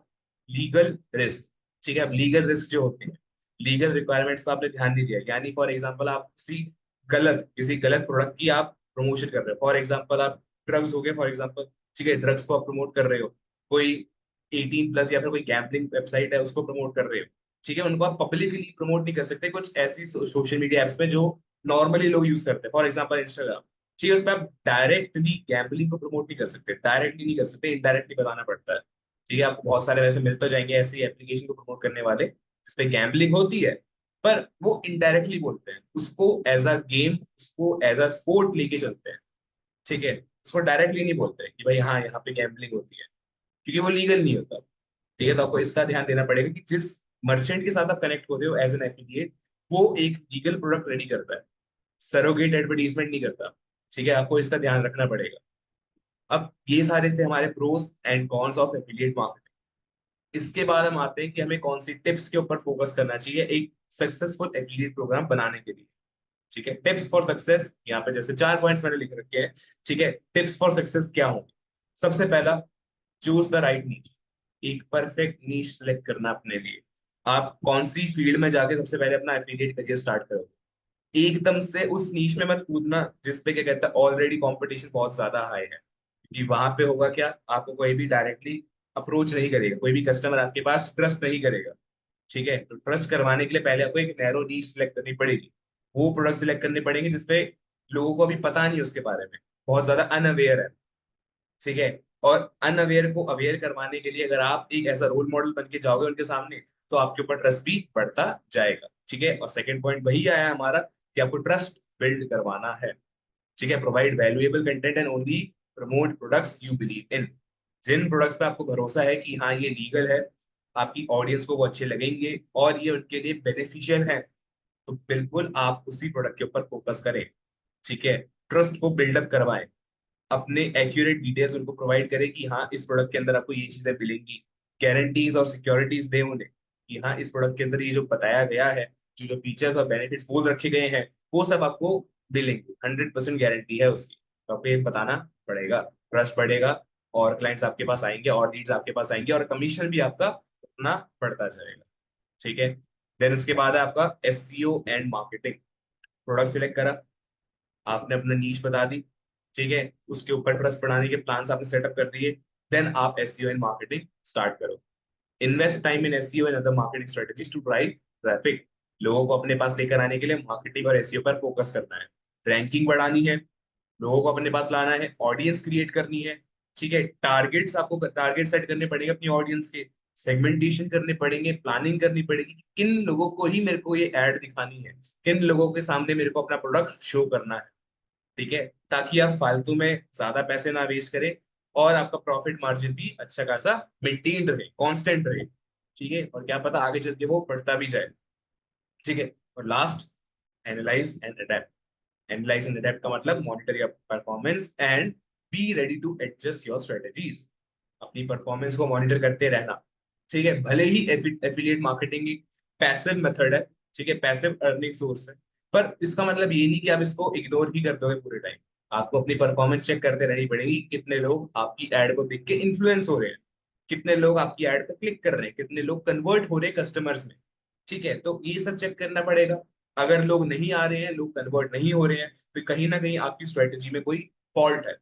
लीगल रिस्क। ठीक है, अब लीगल रिस्क जो होते हैं, लीगल रिक्वायरमेंट्स को आपने ध्यान नहीं दिया, यानी फॉर एग्जांपल आप किसी गलत प्रोडक्ट की आप प्रमोशन कर रहे हो, फॉर एग्जांपल आप ड्रग्स हो गए फॉर एग्जांपल, ठीक है, ड्रग्स को आप प्रमोट कर रहे हो, कोई 18+ या फिर कोई गैम्बलिंग वेबसाइट है उसको प्रमोट कर रहे हो। ठीक है, उनको आप पब्लिकली प्रमोट नहीं कर सकते, कुछ ऐसी सोशल मीडिया एप्स में जो नॉर्मली लोग यूज करते हैं, फॉर एग्जांपल इंस्टाग्राम। ठीक है, उसमें आप डायरेक्टली गैम्बलिंग को प्रमोट नहीं कर सकते, डायरेक्टली नहीं कर सकते, इनडायरेक्टली बताना पड़ता है। ठीक है, आपको बहुत सारे वैसे मिलते जाएंगे ऐसी एप्लीकेशन को प्रमोट करने वाले जिसपे गैम्बलिंग होती है, पर वो इनडायरेक्टली बोलते हैं, उसको एज अ गेम, उसको एज अ स्पोर्ट लेके चलते हैं। ठीक है, उसको डायरेक्टली नहीं बोलते कि भाई हाँ यहाँ पे गैम्बलिंग होती है, क्योंकि वो लीगल नहीं होता। ठीक है, तो आपको इसका ध्यान देना पड़ेगा कि जिस मर्चेंट के साथ आप कनेक्ट होते हो एज एन एफिलिएट, वो एक लीगल प्रोडक्ट रेडी करता है, सरोगेट एडवर्टीजमेंट नहीं करता। ठीक है, आपको इसका ध्यान रखना पड़ेगा। अब ये सारे थे हमारे pros and cons of affiliate marketing. इसके बाद हम आते हैं कि हमें कौन सी टिप्स के ऊपर फोकस करना चाहिए एक सक्सेसफुल एफिलिएट प्रोग्राम बनाने के लिए। ठीक है, टिप्स फॉर सक्सेस, यहाँ पे जैसे 4 पॉइंट्स मैंने लिख रखे हैं। ठीक है, टिप्स फॉर सक्सेस क्या होंगे? सबसे पहला, चूज द राइट नीच। एक परफेक्ट नीच सेलेक्ट करना अपने लिए। आप कौन सी फील्ड में जाके सबसे पहले अपना एफिलिएट करियर स्टार्ट करोगे? एकदम से उस नीच में मत कूदना जिसपे क्या कहता है ऑलरेडी कंपटीशन बहुत ज्यादा हाई है, क्योंकि वहां पे होगा क्या, आपको कोई भी डायरेक्टली अप्रोच नहीं करेगा, कोई भी कस्टमर आपके पास ट्रस्ट नहीं करेगा। ठीक है, तो ट्रस्ट करवाने के लिए पहले आपको एक नैरो नीश सिलेक्ट करनी पड़ेगी। वो प्रोडक्ट सिलेक्ट करने पड़ेंगे जिसपे लोगों को अभी पता नहीं है उसके बारे में, बहुत ज्यादा अनअवेयर है। ठीक है, और अनअवेयर को अवेयर करवाने के लिए अगर आप एक ऐसा रोल मॉडल बन के जाओगे उनके सामने, तो आपके ऊपर ट्रस्ट भी बढ़ता जाएगा। ठीक है, और सेकंड पॉइंट वही आया हमारा कि आपको ट्रस्ट बिल्ड करवाना है। ठीक है, provide valuable content and only promote products you believe in. जिन प्रोडक्ट्स पे आपको भरोसा है कि हाँ ये लीगल है, आपकी ऑडियंस को वो अच्छे लगेंगे और ये उनके लिए बेनिफिशियल है, तो बिल्कुल आप उसी प्रोडक्ट के ऊपर फोकस करें। ठीक है, ट्रस्ट को बिल्डअप करवाएं, अपने एक्यूरेट डिटेल्स उनको प्रोवाइड करें कि हाँ इस प्रोडक्ट के अंदर आपको ये चीजें मिलेंगी, गारंटीज और सिक्योरिटीज दें उन्हें कि हाँ इस प्रोडक्ट के अंदर ये जो बताया गया है, जो जो फीचर्स और बेनिफिट्स बोल रखे गए हैं, वो सब आपको मिलेंगे, 100% गारंटी है उसकी। तो आपको ये बताना पड़ेगा, ट्रस्ट बढ़ेगा और क्लाइंट्स आपके पास आएंगे और लीड्स आपके पास आएंगे और कमीशन भी आपका उतना बढ़ता जाएगा। ठीक है, देन उसके बाद है आपका SEO and marketing. Product select करा, आपने अपना नीश बता दी, ठीक है, उसके ऊपर ट्रस्ट बढ़ाने के प्लान्स आपने सेटअप कर दिए, देन आप एसईओ एंड मार्केटिंग स्टार्ट करो। Invest time in SEO and other marketing strategies to drive traffic. लोगों को अपने पास लेकर आने के लिए मार्केटिंग और एसईओ पर फोकस करना है, रैंकिंग बढ़ानी है, लोगों को अपने पास लाना है, ऑडियंस क्रिएट करनी है। ठीक है, टारगेट्स आपको टारगेट सेट करने पड़ेंगे अपनी ऑडियंस के, सेगमेंटेशन करने पड़ेंगे, प्लानिंग करनी पड़ेगी कि किन लोगों को ही मेरे को ये ऐड दिखानी है, किन लोगों के सामने मेरे को अपना प्रोडक्ट शो करना है। ठीक है, ताकि आप फालतू में ज्यादा पैसे ना वेस्ट करें और आपका प्रॉफिट मार्जिन भी अच्छा खासा मेंटेन रहे, कांस्टेंट रहे। ठीक है, और क्या पता आगे चल के वो बढ़ता भी जाए। ठीक है, और last, analyse and adapt. Analyse and adapt का मतलब monitor your performance and be ready to adjust your strategies. अपनी परफॉर्मेंस को मॉनिटर करते रहना। ठीक है, भले ही एफिलिएट मार्केटिंग एक पैसिव मेथड है, ठीक है, पैसिव अर्निंग सोर्स है, पर इसका मतलब ये नहीं कि आप इसको इग्नोर ही कर दोगे पूरे टाइम। आपको अपनी परफॉर्मेंस चेक करते रहनी पड़ेगी, कितने लोग आपकी एड को देख के इन्फ्लुएंस हो रहे हैं, कितने लोग आपकी एड पर क्लिक कर रहे हैं, कितने लोग कन्वर्ट हो रहे हैं कस्टमर्स में। ठीक है, तो ये सब चेक करना पड़ेगा। अगर लोग नहीं आ रहे हैं, लोग कन्वर्ट नहीं हो रहे हैं, तो कहीं ना कहीं आपकी स्ट्रेटेजी में कोई फॉल्ट है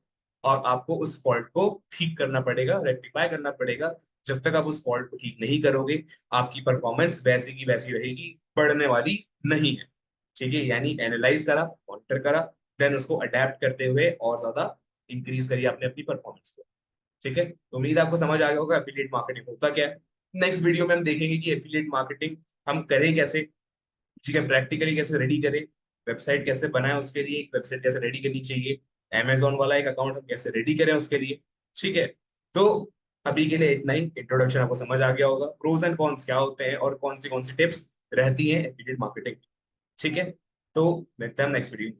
और आपको उस फॉल्ट को ठीक करना पड़ेगा, रेक्टिफाई करना पड़ेगा। जब तक आप उस फॉल्ट को ठीक नहीं करोगे, आपकी परफॉर्मेंस वैसी की वैसी रहेगी, बढ़ने वाली नहीं है। ठीक है, यानी एनालाइज करा, मॉनिटर करा, देन उसको अडेप्ट करते हुए और ज्यादा इंक्रीज करिए आपने अपनी परफॉर्मेंस को। ठीक है, तो उम्मीद है आपको समझ आ गया होगा एफिलिएट मार्केटिंग होता क्या है। नेक्स्ट वीडियो में हम देखेंगे कि एफिलिएट मार्केटिंग हम करें कैसे। ठीक है, प्रैक्टिकली कैसे रेडी करें, वेबसाइट कैसे बनाएं, उसके लिए एक वेबसाइट कैसे रेडी करनी चाहिए, अमेजोन वाला एक अकाउंट हम कैसे रेडी करें उसके लिए। ठीक है, तो अभी के लिए इतना ही, इंट्रोडक्शन आपको समझ आ गया होगा, प्रोज एंड कॉन्स क्या होते हैं और कौन सी टिप्स रहती हैं एफिलिएट मार्केटिंग। ठीक है, तो मिलते हैं नेक्स्ट वीडियो।